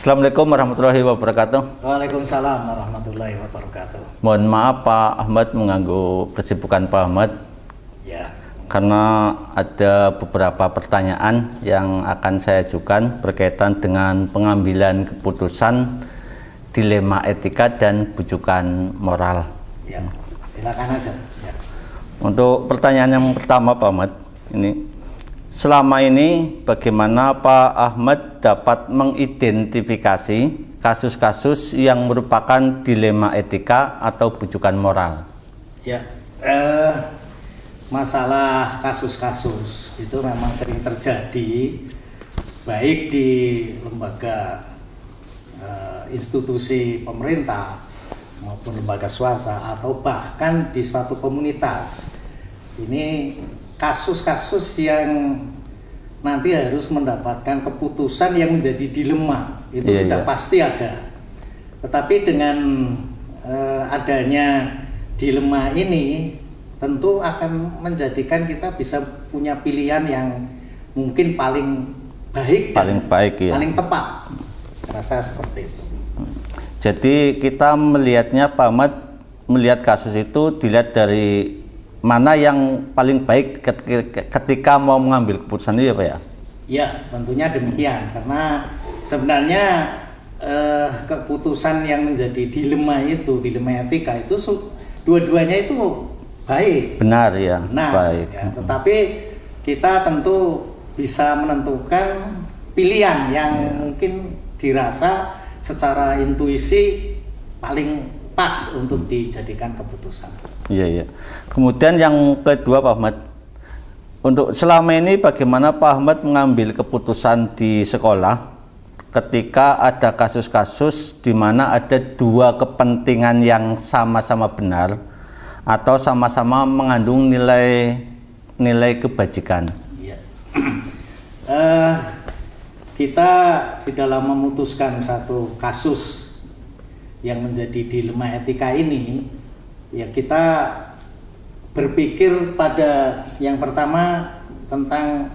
Assalamualaikum warahmatullahi wabarakatuh. Waalaikumsalam warahmatullahi wabarakatuh. Mohon maaf Pak Ahmad mengganggu kesibukan Pak Ahmad. Ya. Karena ada beberapa pertanyaan yang akan saya ajukan berkaitan dengan pengambilan keputusan, dilema etika dan bujukan moral. Ya, silakan aja. Ya. Untuk pertanyaan yang pertama Pak Ahmad, ini selama ini bagaimana Pak Ahmad dapat mengidentifikasi kasus-kasus yang merupakan dilema etika atau bujukan moral? Ya, masalah kasus-kasus itu memang sering terjadi baik di lembaga institusi pemerintah maupun lembaga swasta atau bahkan di suatu komunitas. Ini kasus-kasus yang nanti harus mendapatkan keputusan yang menjadi dilema itu sudah pasti ada. Tetapi dengan adanya dilema ini tentu akan menjadikan kita bisa punya pilihan yang mungkin paling baik, paling tepat. Rasa seperti itu. Jadi kita melihatnya Pak Ahmad melihat kasus itu dilihat dari mana yang paling baik ketika mau mengambil keputusan itu ya Pak ya? Ya tentunya demikian, karena sebenarnya keputusan yang menjadi dilema itu, dilema etika itu dua-duanya itu baik. Benar ya, baik. Ya, tetapi kita tentu bisa menentukan pilihan yang mungkin dirasa secara intuisi paling pas untuk dijadikan keputusan. Iya. Kemudian yang kedua Pak Ahmad, untuk selama ini bagaimana Pak Ahmad mengambil keputusan di sekolah ketika ada kasus-kasus di mana ada dua kepentingan yang sama-sama benar atau sama-sama mengandung nilai kebajikan? Ya. Kita di dalam memutuskan satu kasus yang menjadi dilema etika ini, ya kita berpikir pada yang pertama tentang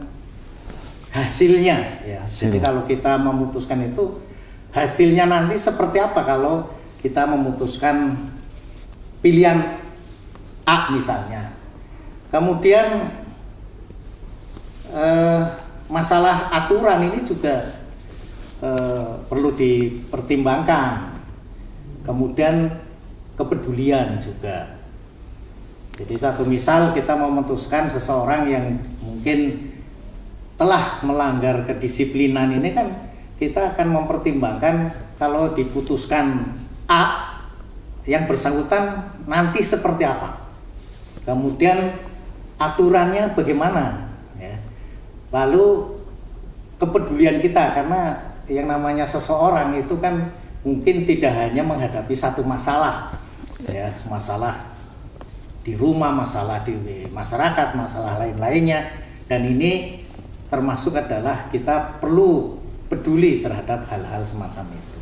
hasilnya ya. Jadi kalau kita memutuskan itu hasilnya nanti seperti apa kalau kita memutuskan pilihan A misalnya. Kemudian masalah aturan ini juga perlu dipertimbangkan. Kemudian kepedulian juga. Jadi satu misal kita memutuskan seseorang yang mungkin telah melanggar kedisiplinan ini kan kita akan mempertimbangkan kalau diputuskan A yang bersangkutan nanti seperti apa. Kemudian aturannya bagaimana ya. Lalu kepedulian kita, karena yang namanya seseorang itu kan mungkin tidak hanya menghadapi satu masalah ya, masalah di rumah, masalah di masyarakat, masalah lain-lainnya, dan ini termasuk adalah kita perlu peduli terhadap hal-hal semacam itu.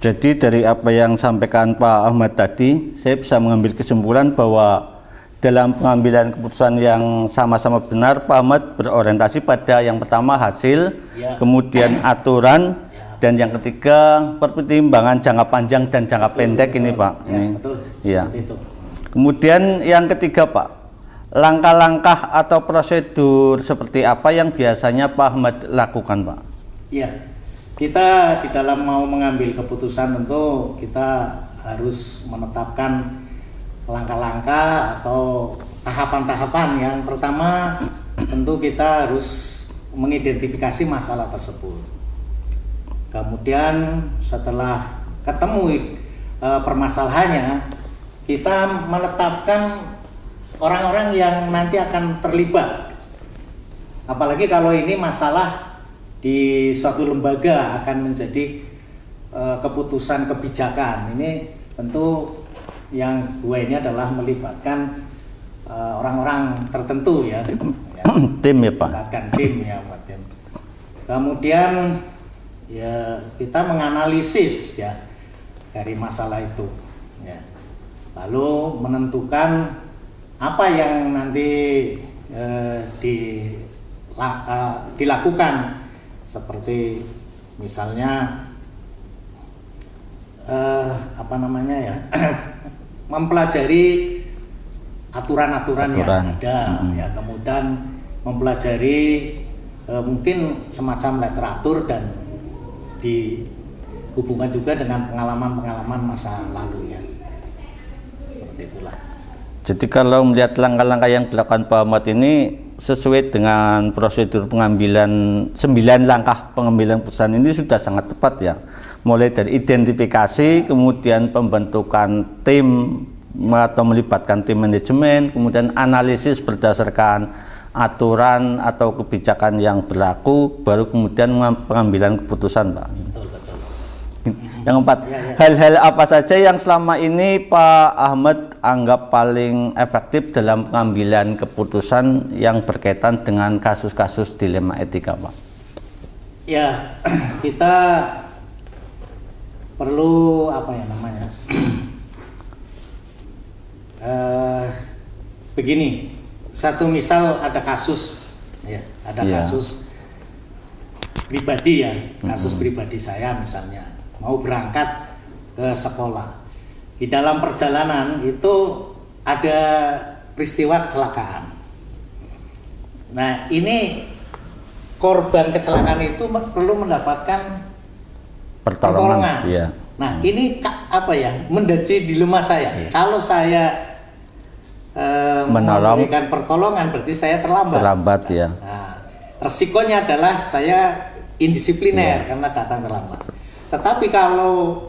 Jadi dari apa yang sampaikan Pak Ahmad tadi, saya bisa mengambil kesimpulan bahwa dalam pengambilan keputusan yang sama-sama benar, Pak Ahmad berorientasi pada yang pertama hasil, kemudian aturan, dan yang ketiga pertimbangan jangka panjang dan jangka pendek ini Pak. Betul. Ya. Itu. Kemudian yang ketiga Pak, langkah-langkah atau prosedur seperti apa yang biasanya Pak Ahmad lakukan Pak? Ya, kita di dalam mau mengambil keputusan tentu kita harus menetapkan langkah-langkah atau tahapan-tahapan. Yang pertama tentu kita harus mengidentifikasi masalah tersebut. Kemudian setelah ketemu permasalahannya, kita menetapkan orang-orang yang nanti akan terlibat. Apalagi kalau ini masalah di suatu lembaga akan menjadi keputusan kebijakan. Ini tentu yang dua ini adalah melibatkan orang-orang tertentu ya. Tim ya Pak. Melibatkan tim ya, tim. Kemudian ya kita menganalisis ya dari masalah itu ya, lalu menentukan apa yang nanti dilakukan, seperti misalnya apa namanya ya, mempelajari aturan-aturan yang ada, ya, kemudian mempelajari mungkin semacam literatur dan dihubungkan juga dengan pengalaman-pengalaman masa lalu ya. Seperti itulah. Jadi kalau melihat langkah-langkah yang dilakukan Pak Ahmad ini sesuai dengan prosedur pengambilan 9 langkah pengambilan keputusan ini sudah sangat tepat ya. Mulai dari identifikasi, kemudian pembentukan tim atau melibatkan tim manajemen, kemudian analisis berdasarkan aturan atau kebijakan yang berlaku, baru kemudian pengambilan keputusan, Pak. Betul, betul. Yang keempat, hal-hal apa saja yang selama ini Pak Ahmad anggap paling efektif dalam pengambilan keputusan yang berkaitan dengan kasus-kasus dilema etika, Pak? Ya, kita perlu apa ya namanya? Begini, satu misal ada kasus, ya, ada kasus pribadi ya, kasus pribadi saya misalnya mau berangkat ke sekolah. Di dalam perjalanan itu ada peristiwa kecelakaan. Nah, ini korban kecelakaan itu perlu mendapatkan pertolongan. Iya. Nah, ini apa ya, menjadi dilema saya. Iya. Kalau saya memberikan pertolongan berarti saya terlambat. Terlambat ya. Nah, resikonya adalah saya indisipliner karena datang terlambat. Tetapi kalau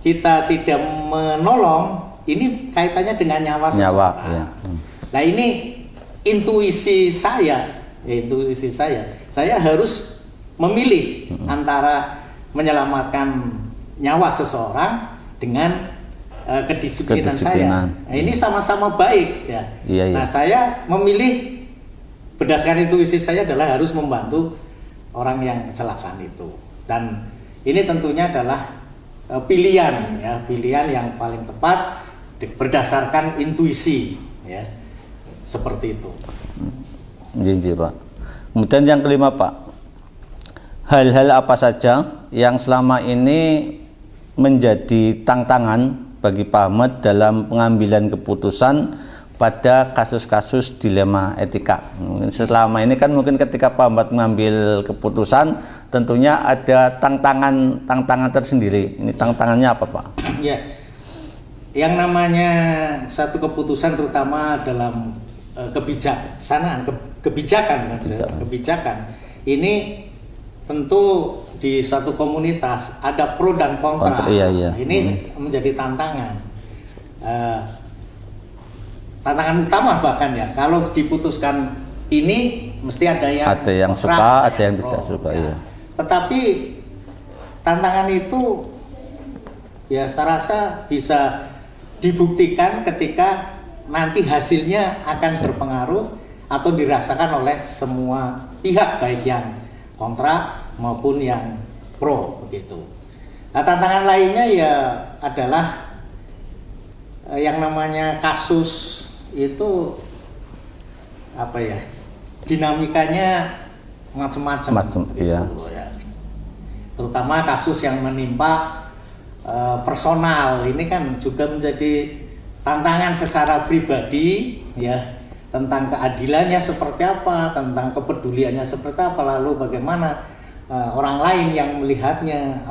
kita tidak menolong, ini kaitannya dengan nyawa seseorang. Ya. Nah, ini intuisi saya harus memilih antara menyelamatkan nyawa seseorang dengan kedisiplinan saya. Nah, ini sama-sama baik ya. Nah, saya memilih berdasarkan intuisi saya adalah harus membantu orang yang kecelakaan itu. Dan ini tentunya adalah pilihan yang paling tepat berdasarkan intuisi ya. Seperti itu. Iya, Pak. Kemudian yang kelima, Pak. Hal-hal apa saja yang selama ini menjadi tantangan bagi Pak Ahmad dalam pengambilan keputusan pada kasus-kasus dilema etika? Selama ini kan mungkin ketika Pak Ahmad mengambil keputusan tentunya ada tantangan tersendiri. Ini tantangannya apa, Pak? Ya, yang namanya satu keputusan terutama dalam kebijakan ini tentu di suatu komunitas ada pro dan kontra. Iya. Ini menjadi tantangan. Tantangan utama bahkan ya, kalau diputuskan ini mesti ada yang suka, ada yang tidak suka. Ya. Tetapi tantangan itu ya saya rasa bisa dibuktikan ketika nanti hasilnya akan berpengaruh atau dirasakan oleh semua pihak, baik yang kontra maupun yang pro begitu. Nah, tantangan lainnya ya adalah yang namanya kasus itu apa ya, dinamikanya macam-macam iya. Ya. Terutama kasus yang menimpa personal ini kan juga menjadi tantangan secara pribadi ya, tentang keadilannya seperti apa, tentang kepeduliannya seperti apa, lalu bagaimana orang lain yang melihatnya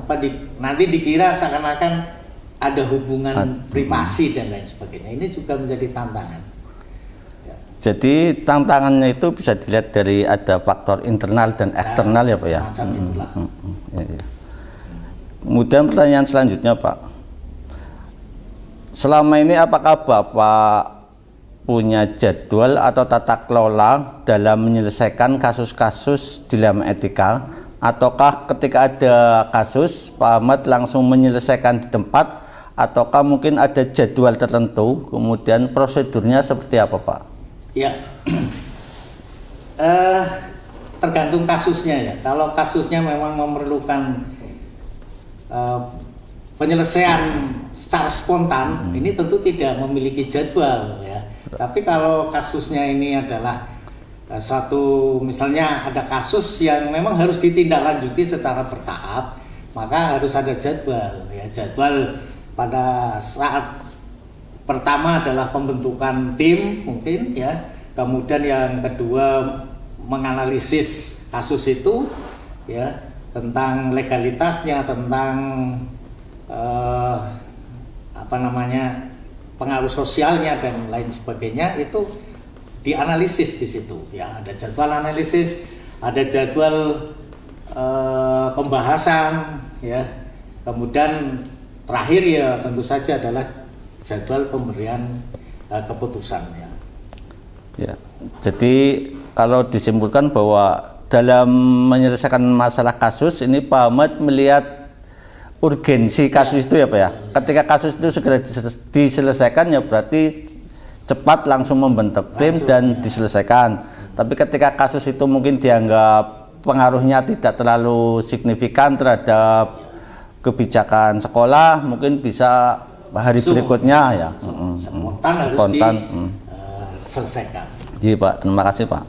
nanti dikira seakan-akan ada hubungan privasi dan lain sebagainya. Ini juga menjadi tantangan. Ya. Jadi tantangannya itu bisa dilihat dari ada faktor internal dan eksternal ya, Pak ya. Macam itulah. Ya. Kemudian pertanyaan selanjutnya, Pak. Selama ini apakah Bapak punya jadwal atau tata kelola dalam menyelesaikan kasus-kasus dilema etika, ataukah ketika ada kasus Pak Ahmad langsung menyelesaikan di tempat, ataukah mungkin ada jadwal tertentu, kemudian prosedurnya seperti apa, Pak? Ya, tergantung kasusnya ya. Kalau kasusnya memang memerlukan penyelesaian secara spontan, ini tentu tidak memiliki jadwal ya. Tapi kalau kasusnya ini adalah misalnya ada kasus yang memang harus ditindaklanjuti secara bertahap, maka harus ada jadwal ya. Jadwal pada saat pertama adalah pembentukan tim mungkin ya, kemudian yang kedua menganalisis kasus itu ya, tentang legalitasnya, tentang pengaruh sosialnya dan lain sebagainya, itu dianalisis di situ ya. Ada jadwal analisis, ada jadwal pembahasan ya, kemudian terakhir ya tentu saja adalah jadwal pemberian keputusan ya. Ya, jadi kalau disimpulkan bahwa dalam menyelesaikan masalah kasus ini Pak Ahmad melihat urgensi kasus itu ya Pak ya. Ketika kasus itu segera diselesaikan ya berarti cepat langsung membentuk tim dan diselesaikan. Tapi ketika kasus itu mungkin dianggap pengaruhnya tidak terlalu signifikan terhadap kebijakan sekolah, mungkin bisa hari berikutnya ya. Spontan harus diselesaikan. Iya Pak, terima kasih Pak.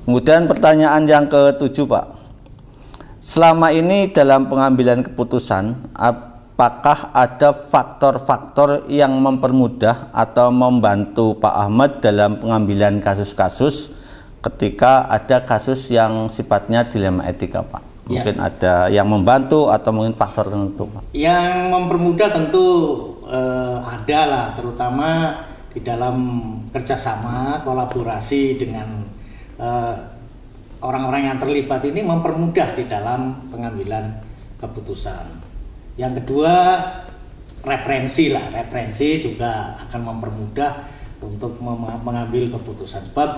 Kemudian pertanyaan yang ketujuh Pak. Selama ini dalam pengambilan keputusan, apakah ada faktor-faktor yang mempermudah atau membantu Pak Ahmad dalam pengambilan kasus-kasus ketika ada kasus yang sifatnya dilema etika Pak? Mungkin ada yang membantu atau mungkin faktor tertentu Pak? Yang mempermudah tentu ada lah, terutama di dalam kerjasama, kolaborasi dengan orang-orang yang terlibat ini mempermudah di dalam pengambilan keputusan. Yang kedua, referensi lah, referensi juga akan mempermudah untuk mengambil keputusan. Sebab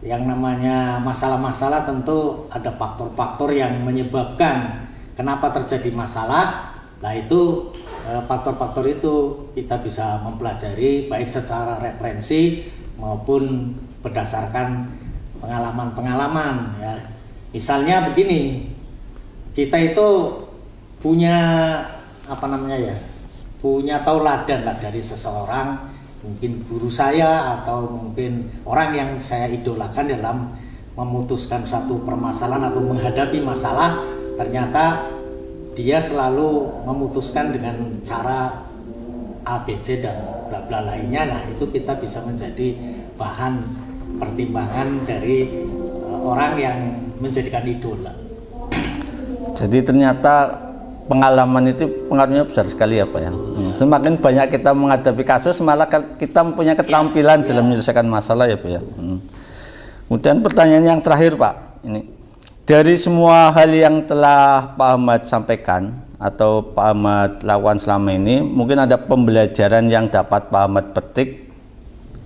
yang namanya masalah-masalah tentu ada faktor-faktor yang menyebabkan kenapa terjadi masalah. Nah itu faktor-faktor itu kita bisa mempelajari baik secara referensi maupun berdasarkan pengalaman-pengalaman ya. Misalnya begini, kita itu punya punya tauladan lah dari seseorang, mungkin guru saya atau mungkin orang yang saya idolakan dalam memutuskan satu permasalahan atau menghadapi masalah. Ternyata dia selalu memutuskan dengan cara A, B, C dan bla bla lainnya. Nah itu kita bisa menjadi bahan pertimbangan dari orang yang menjadikan idola. Jadi ternyata pengalaman itu pengaruhnya besar sekali ya Pak ya. Semakin banyak kita menghadapi kasus, malah kita mempunyai keterampilan dalam menyelesaikan masalah ya Pak ya. Kemudian pertanyaan yang terakhir Pak, ini dari semua hal yang telah Pak Ahmad sampaikan atau Pak Ahmad lakukan selama ini, mungkin ada pembelajaran yang dapat Pak Ahmad petik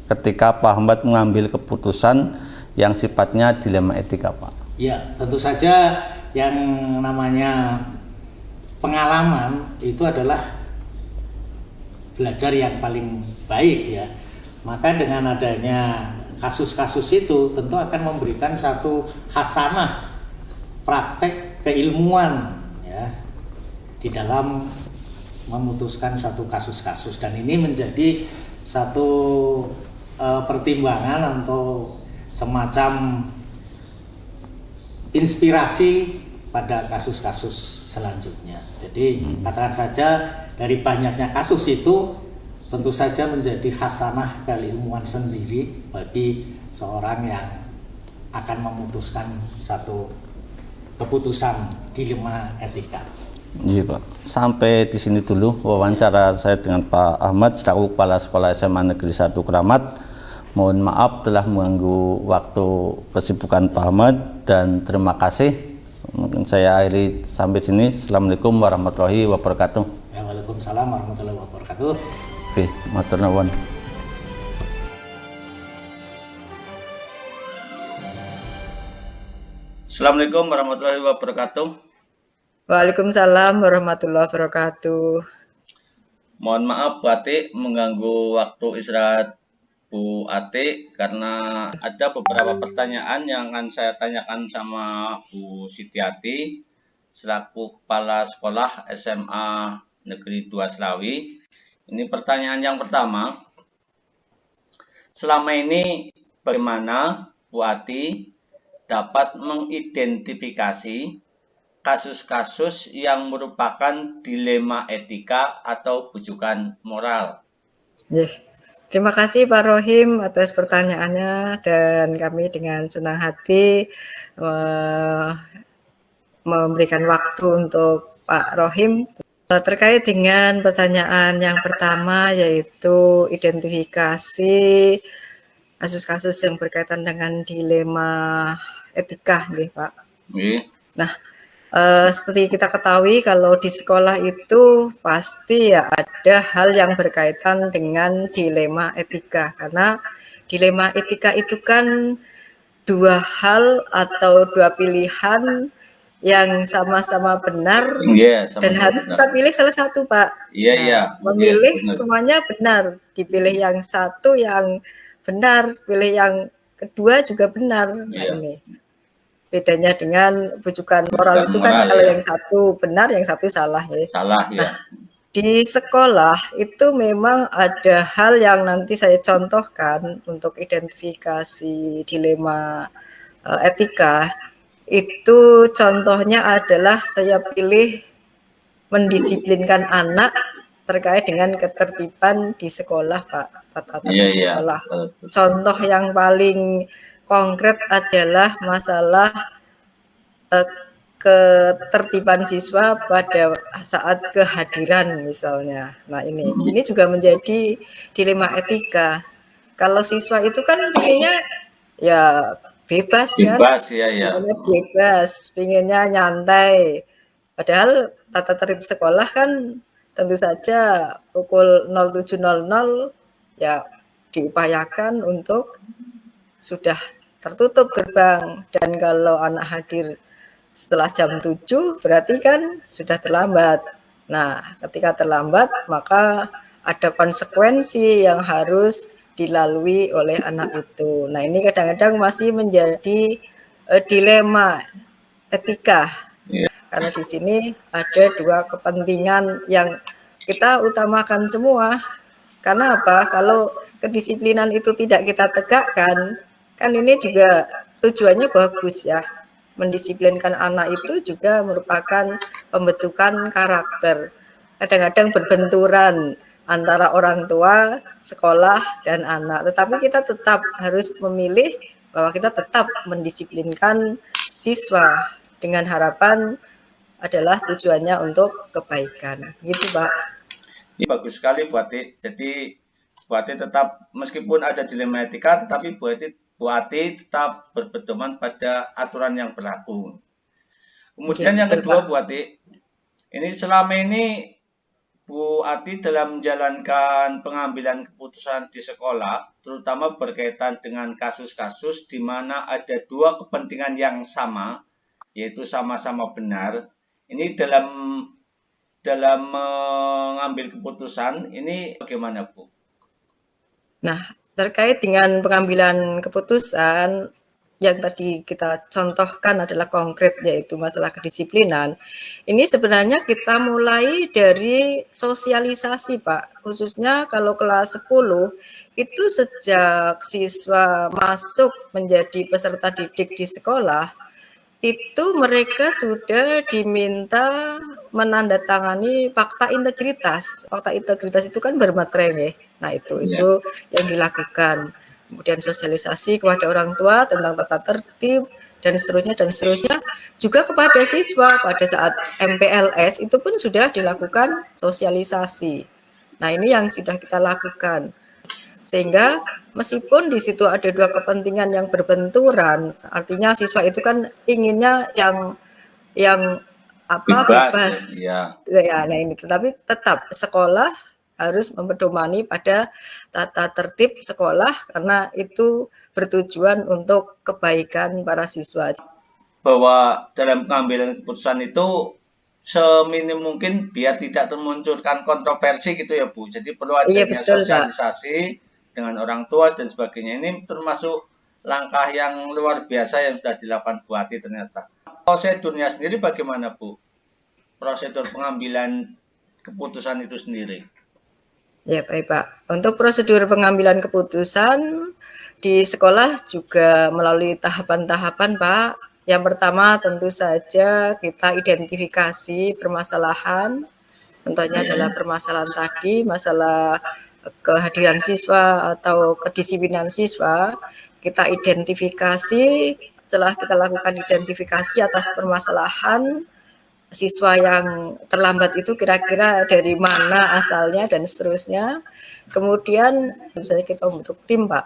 ketika Pak Ahmad mengambil keputusan yang sifatnya dilema etika Pak? Ya, tentu saja yang namanya pengalaman itu adalah belajar yang paling baik ya. Maka dengan adanya kasus-kasus itu tentu akan memberikan satu hasanah praktek keilmuan ya di dalam memutuskan satu kasus-kasus, dan ini menjadi satu pertimbangan atau semacam inspirasi pada kasus-kasus selanjutnya. Jadi katakan saja dari banyaknya kasus itu tentu saja menjadi hasanah keilmuan sendiri bagi seorang yang akan memutuskan satu keputusan dilema etika. Iya Pak, sampai di sini dulu wawancara saya dengan Pak Ahmad selaku Kepala Sekolah SMA Negeri 1 Keramat. Mohon maaf telah mengganggu waktu kesibukan Pak Ahmad dan terima kasih. Mungkin saya akhiri sampai sini. Assalamualaikum warahmatullahi wabarakatuh. Ya, waalaikumsalam warahmatullahi wabarakatuh. Oke, matur nuwun. Assalamualaikum warahmatullahi wabarakatuh. Waalaikumsalam warahmatullahi wabarakatuh. Mohon maaf Bu Ati mengganggu waktu istirahat Bu Ati karena ada beberapa pertanyaan yang akan saya tanyakan sama Bu Sitiati selaku Kepala Sekolah SMA Negeri 2 Slawi. Ini pertanyaan yang pertama. Selama ini bagaimana Bu Ati dapat mengidentifikasi kasus-kasus yang merupakan dilema etika atau bujukan moral? Nggih. Terima kasih Pak Rohim atas pertanyaannya dan kami dengan senang hati eh, memberikan waktu untuk Pak Rohim terkait dengan pertanyaan yang pertama yaitu identifikasi kasus-kasus yang berkaitan dengan dilema etika, nih Pak. Nah, seperti kita ketahui kalau di sekolah itu pasti ya ada hal yang berkaitan dengan dilema etika karena dilema etika itu kan dua hal atau dua pilihan yang sama-sama benar dan harus kita pilih salah satu, Pak. Iya. Memilih semuanya benar, dipilih yang satu yang benar, pilih yang kedua juga benar. Nah ini bedanya dengan bujukan moral itu kan kalau yang satu benar, yang satu salah ya. Nah, di sekolah itu memang ada hal yang nanti saya contohkan untuk identifikasi dilema etika. Itu contohnya adalah saya pilih mendisiplinkan anak terkait dengan ketertiban di sekolah, Pak. Tata tertib sekolah. Contoh yang paling konkret adalah masalah ketertiban siswa pada saat kehadiran misalnya. Nah ini juga menjadi dilema etika. Kalau siswa itu kan pengennya ya bebas kan, pengennya nyantai. Padahal tata tertib sekolah kan tentu saja pukul 07.00 ya diupayakan untuk sudah tertutup gerbang dan kalau anak hadir setelah jam 7 berarti kan sudah terlambat. Nah, ketika terlambat maka ada konsekuensi yang harus dilalui oleh anak itu. Nah, ini kadang-kadang masih menjadi dilema etika. Karena di sini ada dua kepentingan yang kita utamakan semua. Karena apa? Kalau kedisiplinan itu tidak kita tegakkan, kan ini juga tujuannya bagus ya. Mendisiplinkan anak itu juga merupakan pembentukan karakter. Kadang-kadang berbenturan antara orang tua, sekolah, dan anak. Tetapi kita tetap harus memilih bahwa kita tetap mendisiplinkan siswa dengan harapan adalah tujuannya untuk kebaikan. Gitu, Pak. Ini bagus sekali, Bu Ati. Jadi, Bu Ati tetap, meskipun ada dilema etika, tetapi Bu Ati tetap berpedoman pada aturan yang berlaku. Kemudian yang kedua, Bu Ati, ini selama ini Bu Ati dalam menjalankan pengambilan keputusan di sekolah, terutama berkaitan dengan kasus-kasus di mana ada dua kepentingan yang sama, yaitu sama-sama benar. Ini dalam mengambil keputusan, ini bagaimana, Bu? Nah, terkait dengan pengambilan keputusan, yang tadi kita contohkan adalah konkret yaitu masalah kedisiplinan. Ini sebenarnya kita mulai dari sosialisasi, Pak. Khususnya kalau kelas 10 itu sejak siswa masuk menjadi peserta didik di sekolah, itu mereka sudah diminta menandatangani fakta integritas. Fakta integritas itu kan bermaterai ya. Nah, itu yang dilakukan. Kemudian sosialisasi kepada orang tua tentang tata tertib dan seterusnya juga kepada siswa pada saat MPLS itu pun sudah dilakukan sosialisasi. Nah, ini yang sudah kita lakukan. Sehingga meskipun di situ ada dua kepentingan yang berbenturan, artinya siswa itu kan inginnya yang bebas. Ya, nah ini tetapi tetap sekolah harus mempedomani pada tata tertib sekolah karena itu bertujuan untuk kebaikan para siswa. Bahwa dalam pengambilan keputusan itu seminim mungkin biar tidak memunculkan kontroversi gitu ya, Bu. Jadi perlu adanya sosialisasi dengan orang tua dan sebagainya. Ini termasuk langkah yang luar biasa yang sudah dilakukan Bu Ati ternyata. Prosedurnya sendiri bagaimana, Bu? Prosedur pengambilan keputusan itu sendiri. Ya, baik Pak. Untuk prosedur pengambilan keputusan di sekolah juga melalui tahapan-tahapan Pak Yang pertama tentu saja kita identifikasi permasalahan, contohnya adalah permasalahan tadi, masalah kehadiran siswa atau kedisiplinan siswa. Kita identifikasi, setelah kita lakukan identifikasi atas permasalahan siswa yang terlambat itu kira-kira dari mana asalnya dan seterusnya. Kemudian misalnya kita membentuk tim, Pak.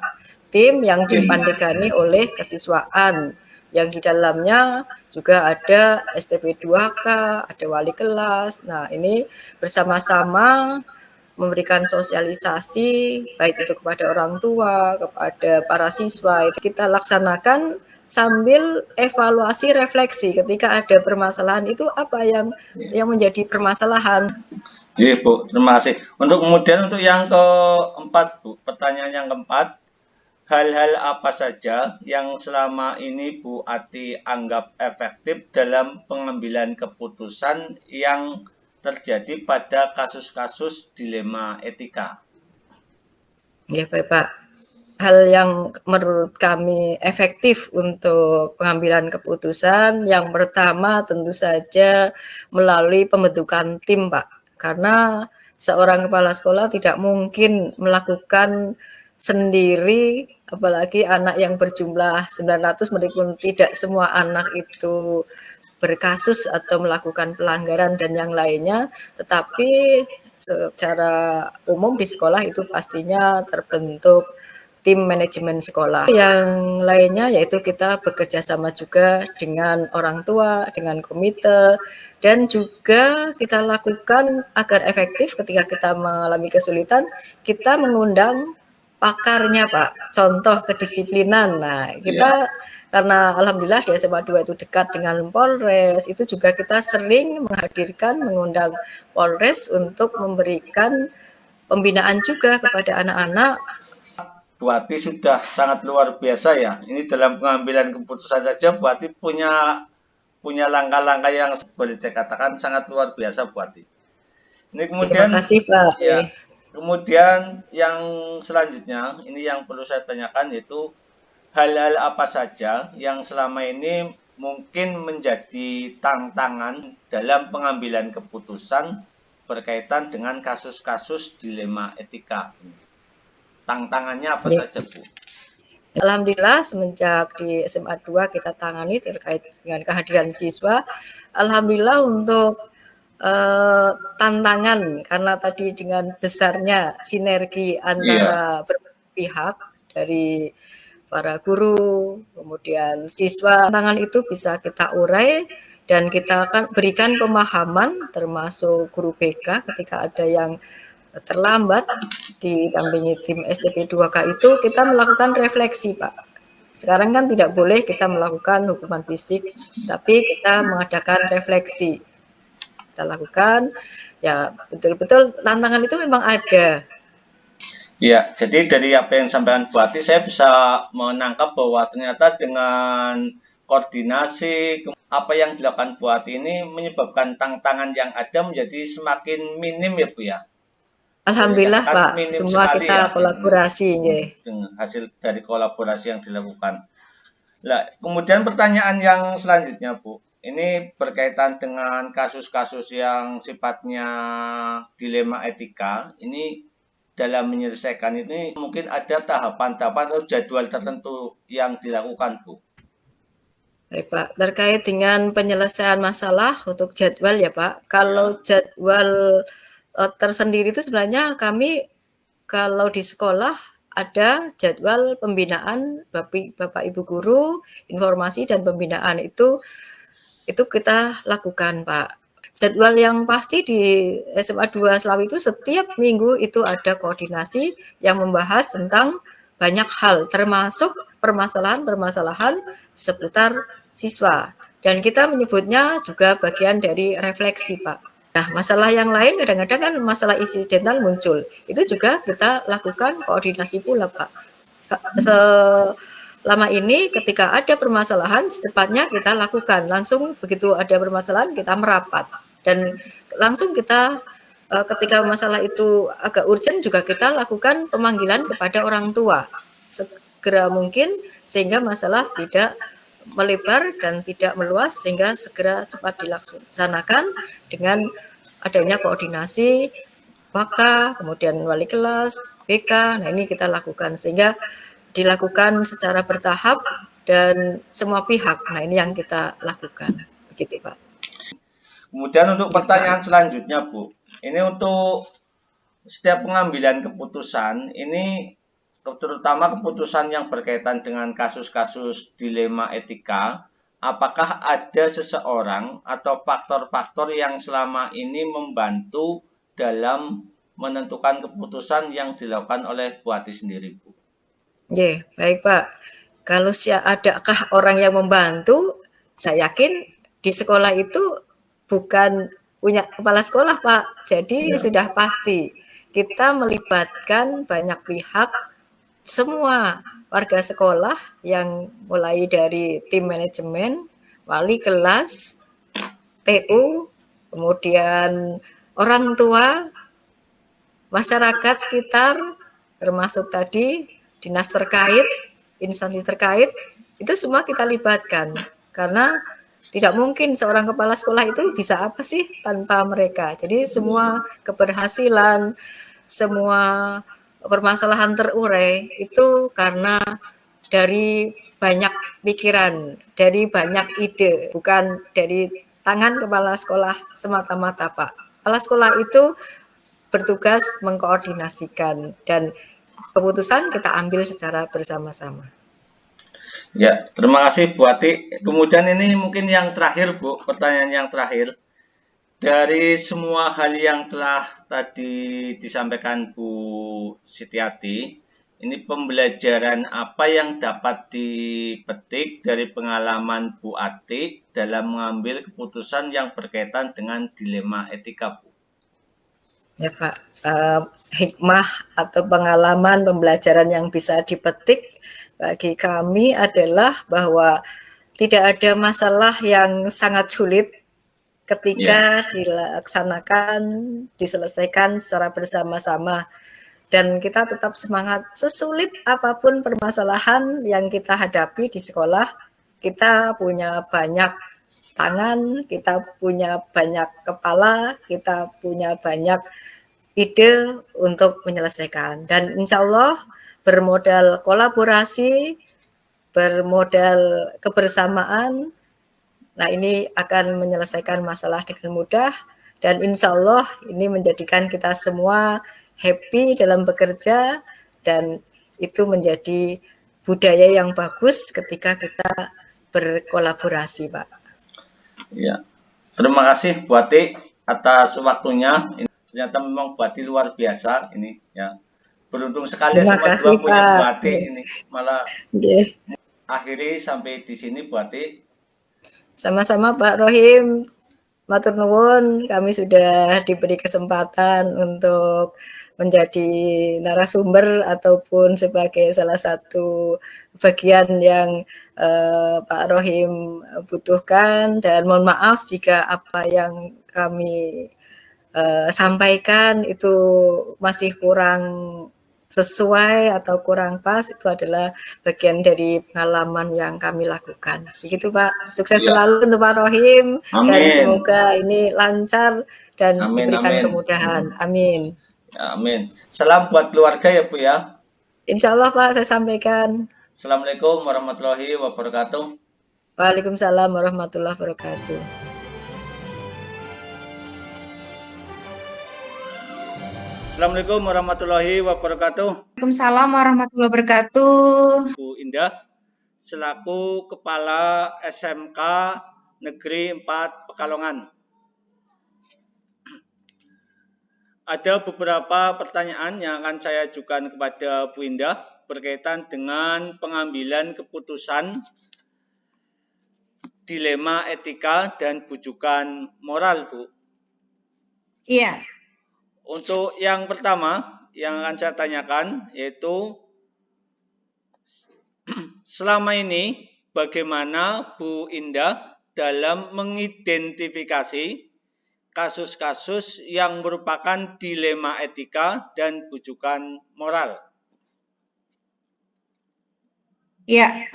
Tim yang dipandegani oleh kesiswaan, yang di dalamnya juga ada STP 2K, ada wali kelas. Nah, ini bersama-sama memberikan sosialisasi baik itu kepada orang tua, kepada para siswa. Itu kita laksanakan sambil evaluasi refleksi ketika ada permasalahan itu apa yang menjadi permasalahan. Iya Bu, terima kasih. Untuk yang keempat Bu, pertanyaan yang keempat, hal-hal apa saja yang selama ini Bu Ati anggap efektif dalam pengambilan keputusan yang terjadi pada kasus-kasus dilema etika? Ya baik Pak. Hal yang menurut kami efektif untuk pengambilan keputusan, yang pertama tentu saja melalui pembentukan tim, Pak. Karena seorang kepala sekolah tidak mungkin melakukan sendiri, apalagi anak yang berjumlah 900 meskipun tidak semua anak itu berkasus atau melakukan pelanggaran dan yang lainnya, tetapi secara umum di sekolah itu pastinya terbentuk tim manajemen sekolah. Yang lainnya yaitu kita bekerja sama juga dengan orang tua, dengan komite, dan juga kita lakukan agar efektif ketika kita mengalami kesulitan, kita mengundang pakarnya Pak, contoh kedisiplinan. Nah, kita karena alhamdulillah di SMA 2 itu dekat dengan Polres, itu juga kita sering mengundang Polres untuk memberikan pembinaan juga kepada anak-anak. Bu Ati sudah sangat luar biasa ya. Ini dalam pengambilan keputusan saja Bu Ati punya langkah-langkah yang boleh dikatakan sangat luar biasa Bu Ati. Ini kemudian, terima kasih Pak. Ya, kemudian yang selanjutnya ini yang perlu saya tanyakan yaitu hal-hal apa saja yang selama ini mungkin menjadi tantangan dalam pengambilan keputusan berkaitan dengan kasus-kasus dilema etika. Tantangannya apa saja Bu? Alhamdulillah semenjak di SMA 2 kita tangani terkait dengan kehadiran siswa. Alhamdulillah untuk tantangan karena tadi dengan besarnya sinergi antara pihak dari para guru, kemudian siswa, tantangan itu bisa kita urai dan kita akan berikan pemahaman termasuk guru BK ketika ada yang terlambat didampingi tim STP 2K itu kita melakukan refleksi Pak. Sekarang kan tidak boleh kita melakukan hukuman fisik, tapi kita mengadakan refleksi. Kita lakukan, ya betul-betul tantangan itu memang ada. Ya, jadi dari apa yang sampaikan Bu Ati, saya bisa menangkap bahwa ternyata dengan koordinasi apa yang dilakukan Bu Ati ini menyebabkan tantangan yang ada menjadi semakin minim ya Bu ya. Alhamdulillah Pak, semua kita kolaborasi ya. Dengan hasil dari kolaborasi yang dilakukan. Nah, kemudian pertanyaan yang selanjutnya Bu, ini berkaitan dengan kasus-kasus yang sifatnya dilema etika. Ini dalam menyelesaikan ini mungkin ada tahapan-tahapan atau jadwal tertentu yang dilakukan Bu. Baik Pak, terkait dengan penyelesaian masalah untuk jadwal ya Pak. Kalau jadwal tersendiri itu sebenarnya kami kalau di sekolah ada jadwal pembinaan Bapak Ibu guru, informasi dan pembinaan itu kita lakukan Pak. Jadwal yang pasti di SMA 2 Slawi itu setiap minggu itu ada koordinasi yang membahas tentang banyak hal termasuk permasalahan-permasalahan seputar siswa. Dan kita menyebutnya juga bagian dari refleksi Pak. Nah, masalah yang lain kadang-kadang kan masalah insidental muncul. Itu juga kita lakukan koordinasi pula, Pak. Selama ini ketika ada permasalahan, secepatnya kita lakukan. Langsung begitu ada permasalahan, kita merapat. Dan langsung kita ketika masalah itu agak urgent juga kita lakukan pemanggilan kepada orang tua. Segera mungkin sehingga masalah tidak melebar dan tidak meluas sehingga segera cepat dilaksanakan dengan adanya koordinasi Waka, kemudian wali kelas, BK. Nah, ini kita lakukan sehingga dilakukan secara bertahap dan semua pihak. Nah, ini yang kita lakukan. Begitu, Pak. Kemudian untuk Ya, pertanyaan Pak. selanjutnya, Bu. Ini untuk setiap pengambilan keputusan, ini terutama keputusan yang berkaitan dengan kasus-kasus dilema etika, apakah ada seseorang atau faktor-faktor yang selama ini membantu dalam menentukan keputusan yang dilakukan oleh Bu Ati sendiri, Bu? Ya, baik, Pak. Kalau adakah orang yang membantu, saya yakin di sekolah itu bukan punya kepala sekolah, Pak. Jadi sudah pasti kita melibatkan banyak pihak, semua warga sekolah yang mulai dari tim manajemen, wali kelas, TU, kemudian orang tua, masyarakat sekitar, termasuk tadi dinas terkait, instansi terkait, itu semua kita libatkan. Karena tidak mungkin seorang kepala sekolah itu bisa apa sih tanpa mereka. Jadi semua keberhasilan, semua permasalahan terurai itu karena dari banyak pikiran, dari banyak ide, bukan dari tangan kepala sekolah semata-mata, Pak. Kepala sekolah itu bertugas mengkoordinasikan dan keputusan kita ambil secara bersama-sama. Ya, terima kasih Bu Ati. Kemudian ini mungkin yang terakhir, Bu, pertanyaan yang terakhir. Dari semua hal yang telah tadi disampaikan Bu Sitiati, ini pembelajaran apa yang dapat dipetik dari pengalaman Bu Ati dalam mengambil keputusan yang berkaitan dengan dilema etika, Bu? Ya, Pak, hikmah atau pengalaman pembelajaran yang bisa dipetik bagi kami adalah bahwa tidak ada masalah yang sangat sulit ketika dilaksanakan, diselesaikan secara bersama-sama. Dan kita tetap semangat, sesulit apapun permasalahan yang kita hadapi di sekolah, kita punya banyak tangan, kita punya banyak kepala, kita punya banyak ide untuk menyelesaikan. Dan insya Allah bermodal kolaborasi, bermodal kebersamaan, nah ini akan menyelesaikan masalah dengan mudah. Dan insya Allah ini menjadikan kita semua happy dalam bekerja dan itu menjadi budaya yang bagus ketika kita berkolaborasi, Pak. Ya, terima kasih Bu Ati atas waktunya. Ternyata memang Bu Ati luar biasa ini ya. Beruntung sekali Terima sama kasih, dua punya Bu Pak. Ati ini. Malah Yeah. akhiri sampai di sini Bu Ati. Sama-sama Pak Rohim. Matur nuwun, kami sudah diberi kesempatan untuk menjadi narasumber ataupun sebagai salah satu bagian yang Pak Rohim butuhkan dan mohon maaf jika apa yang kami sampaikan itu masih kurang sesuai atau kurang pas, itu adalah bagian dari pengalaman yang kami lakukan. Begitu Pak, sukses Ya. selalu untuk Pak Rohim dan Amin. semoga ini lancar dan Amin, diberikan amin. kemudahan. Amin. Amin. Salam buat keluarga ya Bu ya. Insya Allah Pak, saya sampaikan. Assalamualaikum warahmatullahi wabarakatuh. Waalaikumsalam warahmatullahi wabarakatuh. Assalamualaikum warahmatullahi wabarakatuh. Waalaikumsalam warahmatullahi wabarakatuh. Bu Indah, selaku Kepala SMK Negeri 4 Pekalongan. Ada beberapa pertanyaan yang akan saya ajukan kepada Bu Indah berkaitan dengan pengambilan keputusan dilema etika dan bujukan moral, Bu. Iya. Untuk yang pertama yang akan saya tanyakan yaitu selama ini bagaimana Bu Indah dalam mengidentifikasi kasus-kasus yang merupakan dilema etika dan bujukan moral? Ya,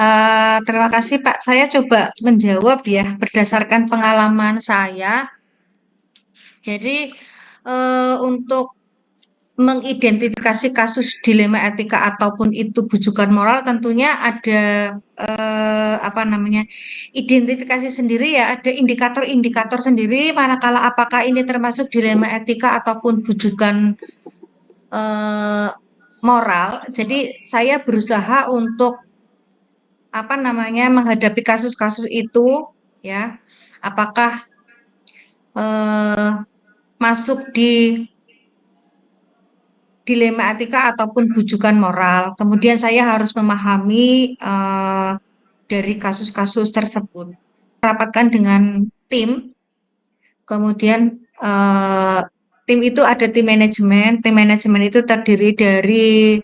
terima kasih Pak. Saya coba menjawab ya berdasarkan pengalaman saya. Jadi untuk mengidentifikasi kasus dilema etika ataupun itu bujukan moral tentunya ada apa namanya identifikasi sendiri ya, ada indikator-indikator sendiri manakala apakah ini termasuk dilema etika ataupun bujukan eh, moral. Jadi saya berusaha untuk apa namanya menghadapi kasus-kasus itu ya, apakah eh, masuk di dilema etika ataupun bujukan moral. Kemudian saya harus memahami dari kasus-kasus tersebut. Rapatkan dengan tim, kemudian tim itu ada tim manajemen. Tim manajemen itu terdiri dari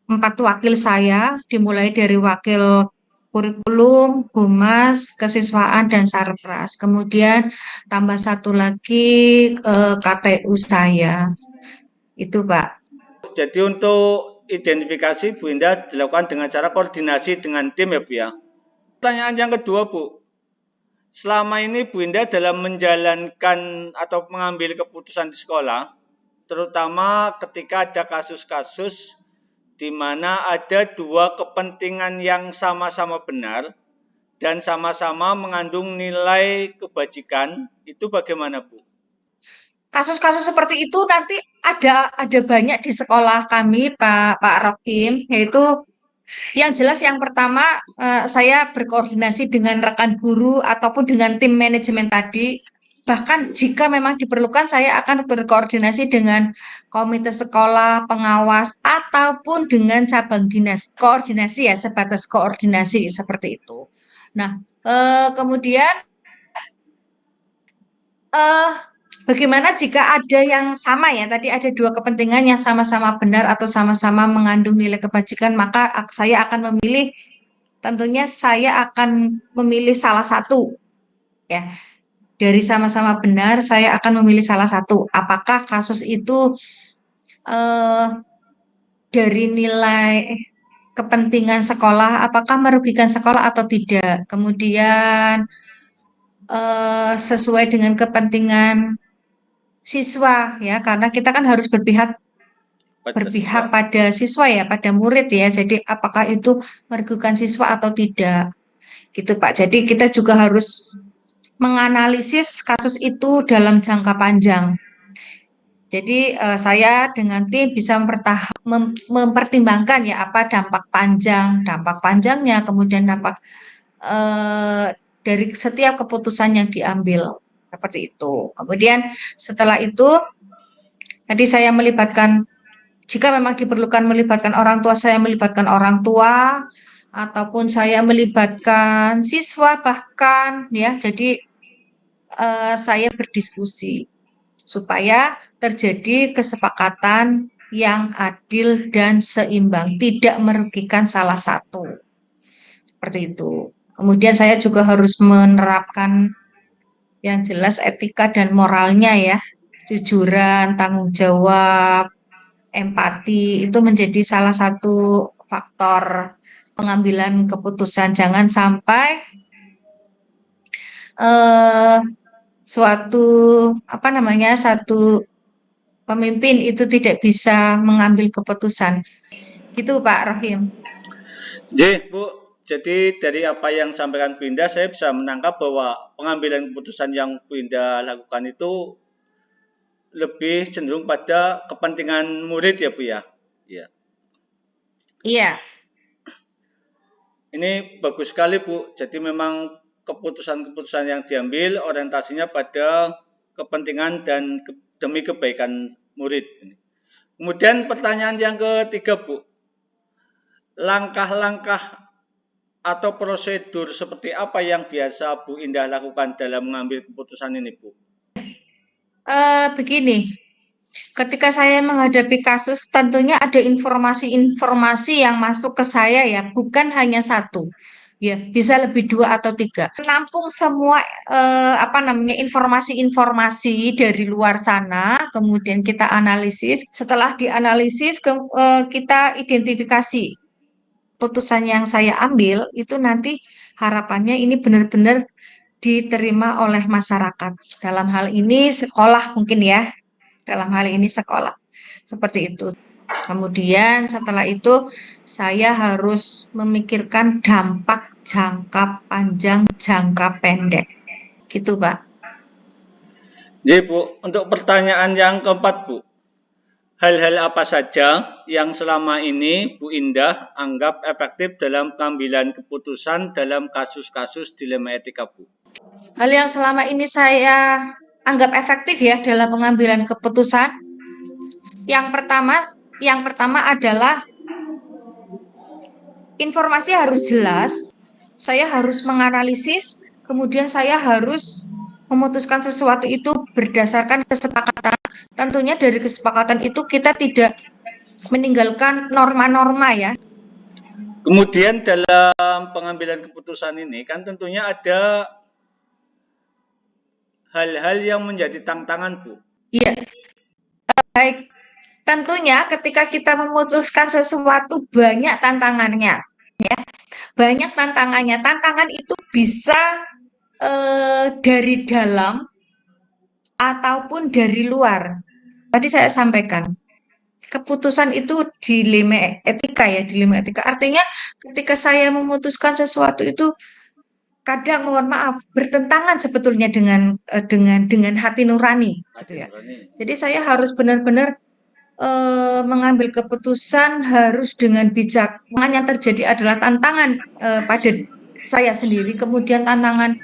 4 wakil saya, dimulai dari wakil kurikulum, humas, kesiswaan, dan sarpras. Kemudian tambah satu lagi KTU saya. Itu Pak. Jadi untuk identifikasi Bu Indah dilakukan dengan cara koordinasi dengan tim ya Bu ya. Pertanyaan yang kedua Bu, selama ini Bu Indah dalam menjalankan atau mengambil keputusan di sekolah, terutama ketika ada kasus-kasus di mana ada dua kepentingan yang sama-sama benar dan sama-sama mengandung nilai kebajikan, itu bagaimana Bu? Kasus-kasus seperti itu nanti ada banyak di sekolah kami Pak Rokim, yaitu yang jelas yang pertama saya berkoordinasi dengan rekan guru ataupun dengan tim manajemen tadi. Bahkan jika memang diperlukan saya akan berkoordinasi dengan komite sekolah, pengawas ataupun dengan cabang dinas. Koordinasi ya sebatas koordinasi seperti itu. Nah, kemudian eh bagaimana jika ada yang sama ya, tadi ada dua kepentingan yang sama-sama benar atau sama-sama mengandung nilai kebajikan, maka saya akan memilih, tentunya saya akan memilih salah satu ya. Dari sama-sama benar, saya akan memilih salah satu. Apakah kasus itu eh, dari nilai kepentingan sekolah, apakah merugikan sekolah atau tidak? Kemudian sesuai dengan kepentingan siswa ya, karena kita kan harus berpihak pada siswa ya, pada murid ya. Jadi apakah itu merugikan siswa atau tidak? Gitu Pak. Jadi kita juga harus menganalisis kasus itu dalam jangka panjang. Jadi saya dengan tim bisa mempertimbangkan ya apa dampak panjangnya, kemudian dampak dari setiap keputusan yang diambil seperti itu. Kemudian setelah itu tadi saya melibatkan, jika memang diperlukan melibatkan orang tua, saya melibatkan orang tua ataupun saya melibatkan siswa bahkan ya. Jadi saya berdiskusi supaya terjadi kesepakatan yang adil dan seimbang, tidak merugikan salah satu. Seperti itu. Kemudian saya juga harus menerapkan yang jelas etika dan moralnya ya, kejujuran, tanggung jawab, empati itu menjadi salah satu faktor pengambilan keputusan. Jangan sampai suatu apa namanya satu pemimpin itu tidak bisa mengambil keputusan. Gitu Pak Rohim. Bu, jadi dari apa yang sampaikan Bu Indah, saya bisa menangkap bahwa pengambilan keputusan yang Bu Indah lakukan itu lebih cenderung pada kepentingan murid ya Bu ya? Iya. Iya. Ini bagus sekali Bu, jadi memang keputusan-keputusan yang diambil orientasinya pada kepentingan dan demi kebaikan murid. Kemudian pertanyaan yang ketiga Bu, langkah-langkah atau prosedur seperti apa yang biasa Bu Indah lakukan dalam mengambil keputusan ini Bu? Begini, ketika saya menghadapi kasus, tentunya ada informasi-informasi yang masuk ke saya ya, bukan hanya satu, ya bisa lebih 2 atau 3. Menampung semua apa namanya informasi-informasi dari luar sana, kemudian kita analisis. Setelah dianalisis, kita identifikasi keputusan yang saya ambil itu nanti harapannya ini benar-benar diterima oleh masyarakat. Dalam hal ini sekolah mungkin ya, dalam hal ini sekolah. Seperti itu. Kemudian setelah itu saya harus memikirkan dampak jangka panjang, jangka pendek. Gitu, Pak. Jadi Bu, untuk pertanyaan yang keempat Bu, hal-hal apa saja yang selama ini Bu Indah anggap efektif dalam pengambilan keputusan dalam kasus-kasus dilema etika Bu? Hal yang selama ini saya anggap efektif ya dalam pengambilan keputusan. Yang pertama adalah informasi harus jelas, saya harus menganalisis, kemudian saya harus memutuskan sesuatu itu berdasarkan kesepakatan. Tentunya dari kesepakatan itu kita tidak meninggalkan norma-norma ya. Kemudian dalam pengambilan keputusan ini kan tentunya ada hal-hal yang menjadi tantangan Bu. Iya, baik. Tentunya ketika kita memutuskan sesuatu banyak tantangannya, ya. Banyak tantangannya. Tantangan itu bisa dari dalam ataupun dari luar. Tadi saya sampaikan, keputusan itu dilema etika ya, dilema etika. Artinya ketika saya memutuskan sesuatu itu kadang mohon maaf bertentangan sebetulnya dengan hati nurani gitu ya. Jadi saya harus benar-benar mengambil keputusan harus dengan bijak. Tantangan yang terjadi adalah tantangan pada saya sendiri, kemudian tantangan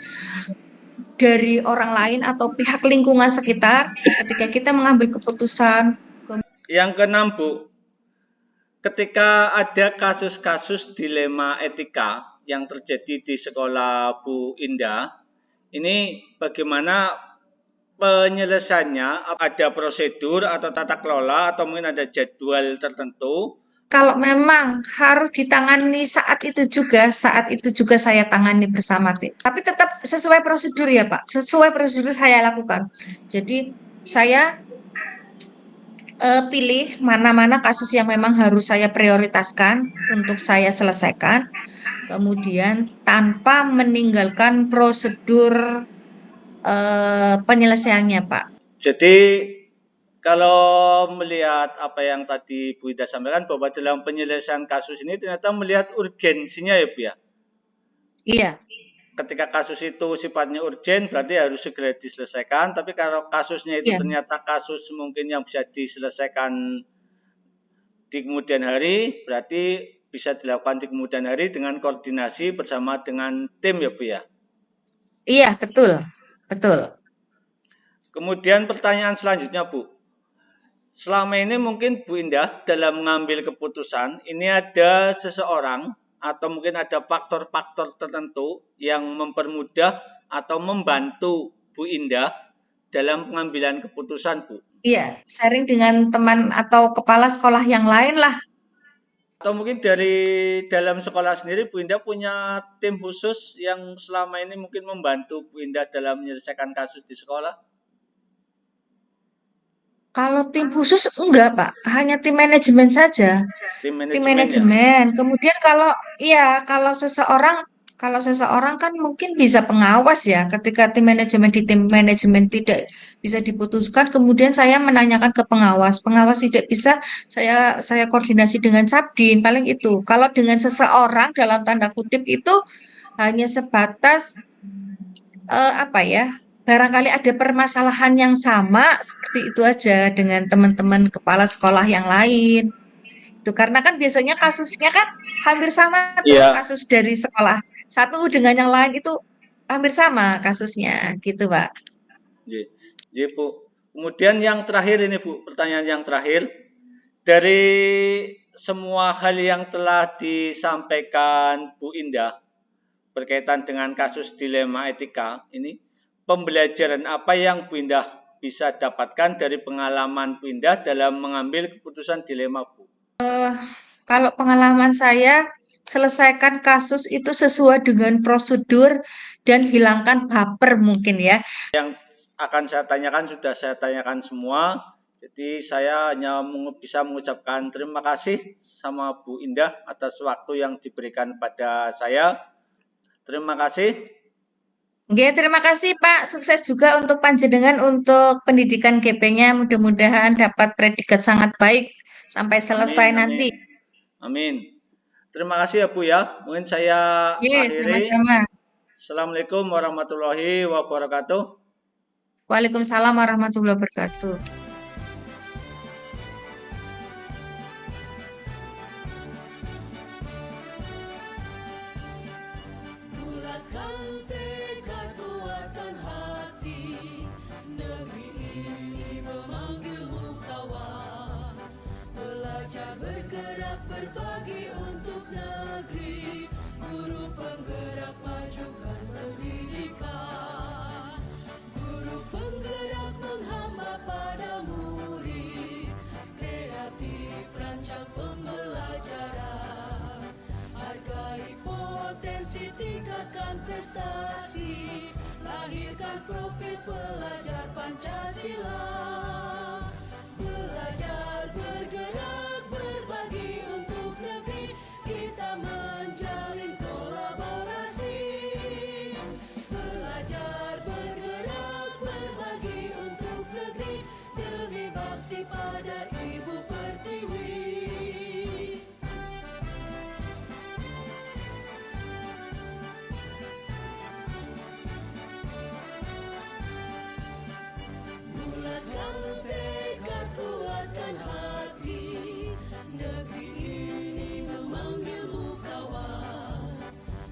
dari orang lain atau pihak lingkungan sekitar ketika kita mengambil keputusan. Yang keenam Bu, ketika ada kasus-kasus dilema etika yang terjadi di sekolah Bu Indah, ini bagaimana penyelesaiannya? Ada prosedur atau tata kelola atau mungkin ada jadwal tertentu? Kalau memang harus ditangani saat itu juga saya tangani bersama tim. Tapi tetap sesuai prosedur ya Pak, sesuai prosedur saya lakukan. Jadi saya pilih mana-mana kasus yang memang harus saya prioritaskan untuk saya selesaikan. Kemudian tanpa meninggalkan prosedur penyelesaiannya Pak. Jadi kalau melihat apa yang tadi Bu Ida sampaikan bahwa dalam penyelesaian kasus ini ternyata melihat urgensinya ya Bu ya. Iya. Ketika kasus itu sifatnya urgen berarti harus segera diselesaikan. Tapi kalau kasusnya itu ternyata kasus mungkin yang bisa diselesaikan di kemudian hari, berarti bisa dilakukan di kemudian hari dengan koordinasi bersama dengan tim ya Bu ya. Iya betul, betul. Kemudian pertanyaan selanjutnya Bu. Selama ini mungkin Bu Indah dalam mengambil keputusan, ini ada seseorang atau mungkin ada faktor-faktor tertentu yang mempermudah atau membantu Bu Indah dalam pengambilan keputusan Bu. Iya, sharing dengan teman atau kepala sekolah yang lain lah. Atau mungkin dari dalam sekolah sendiri Bu Indah punya tim khusus yang selama ini mungkin membantu Bu Indah dalam menyelesaikan kasus di sekolah? Kalau tim khusus enggak, Pak. Hanya tim manajemen saja. Tim Tim manajemen. manajemen. Kemudian kalau seseorang kan mungkin bisa pengawas ya. Ketika tim manajemen tidak bisa diputuskan, kemudian saya menanyakan ke pengawas. Pengawas tidak bisa, saya koordinasi dengan Sabdin, paling itu. Kalau dengan seseorang dalam tanda kutip itu hanya sebatas apa ya? Barangkali ada permasalahan yang sama seperti itu aja dengan teman-teman kepala sekolah yang lain. Itu karena kan biasanya kasusnya kan hampir sama tuh kasus dari sekolah satu dengan yang lain itu hampir sama kasusnya gitu Pak. Jadi Bu, kemudian yang terakhir ini Bu, pertanyaan yang terakhir dari semua hal yang telah disampaikan Bu Indah berkaitan dengan kasus dilema etika ini, pembelajaran apa yang Bu Indah bisa dapatkan dari pengalaman Bu Indah dalam mengambil keputusan dilema Bu? Kalau pengalaman saya, selesaikan kasus itu sesuai dengan prosedur dan hilangkan baper mungkin ya. Yang akan saya tanyakan sudah saya tanyakan semua. Jadi saya hanya bisa mengucapkan terima kasih sama Bu Indah atas waktu yang diberikan pada saya. Terima kasih. Oke, terima kasih Pak. Sukses juga untuk panjenengan untuk pendidikan GP-nya. Mudah-mudahan dapat predikat sangat baik sampai selesai Amin, nanti. amin. Amin. Terima kasih ya Bu ya. Mungkin saya Yes, akhiri. sama-sama. Assalamualaikum warahmatullahi wabarakatuh. Waalaikumsalam warahmatullahi wabarakatuh. Bulatkan tekad, kuatkan hati, negeri ini memanggilmu kawan. Belajar bergerak berbagi untuk negeri, guru penggerak majukan pendidikan. Guru penggerak menghamba pada murid, kreatif rancang pembelajaran. Hargai potensi, tingkatkan prestasi, lahirkan profil pelajar Pancasila. Belajar bergerak berbagi untuk negeri, kita menjalin kolaborasi. Belajar bergerak berbagi untuk negeri, demi bakti pada Ibu Pertiwi. Bulatkan tekad, kuatkan hati, negeri ini memanggilmu kawan.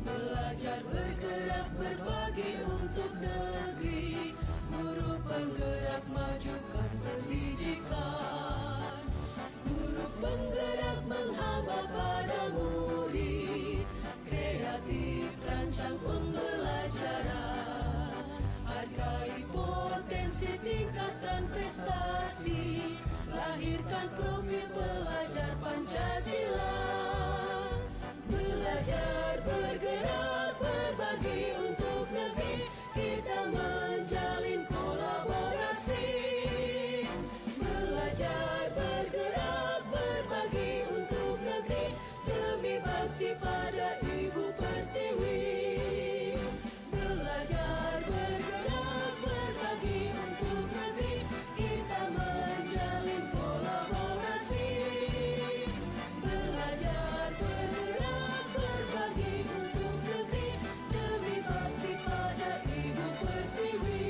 Belajar bergerak berbagi untuk negeri, guru penggerak majukan pendidikan. Guru penggerak menghamba pada murid, kreatif rancang pembelajaran. Hargai potensi, tingkatkan prestasi, lahirkan profil pelajar Pancasila. Belajar bergerak berbagi untuk negeri, kita menjalin kolaborasi. Belajar bergerak berbagi untuk negeri, demi bakti pada Ibu Pertiwi. Belajar bergerak berbagi untuk negeri, kita menjalin kolaborasi. Belajar bergerak berbagi untuk negeri, demi bakti pada Ibu Pertiwi.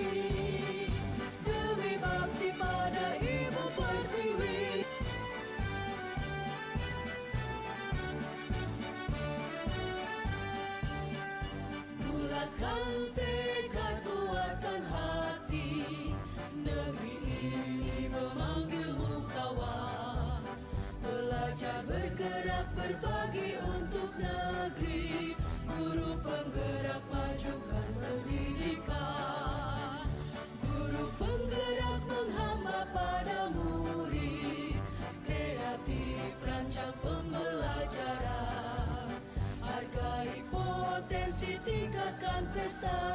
Demi bakti pada Ibu Pertiwi. Bulatkan tekad, kuatkan hati, negeri ini memanggilmu kawan. Belajar bergerak berbagi untuk negeri, guru penggerak majukan pendidikan. Guru penggerak menghamba pada murid, kreatif rancang pembelajaran. Hargai potensi, tingkatkan prestasi.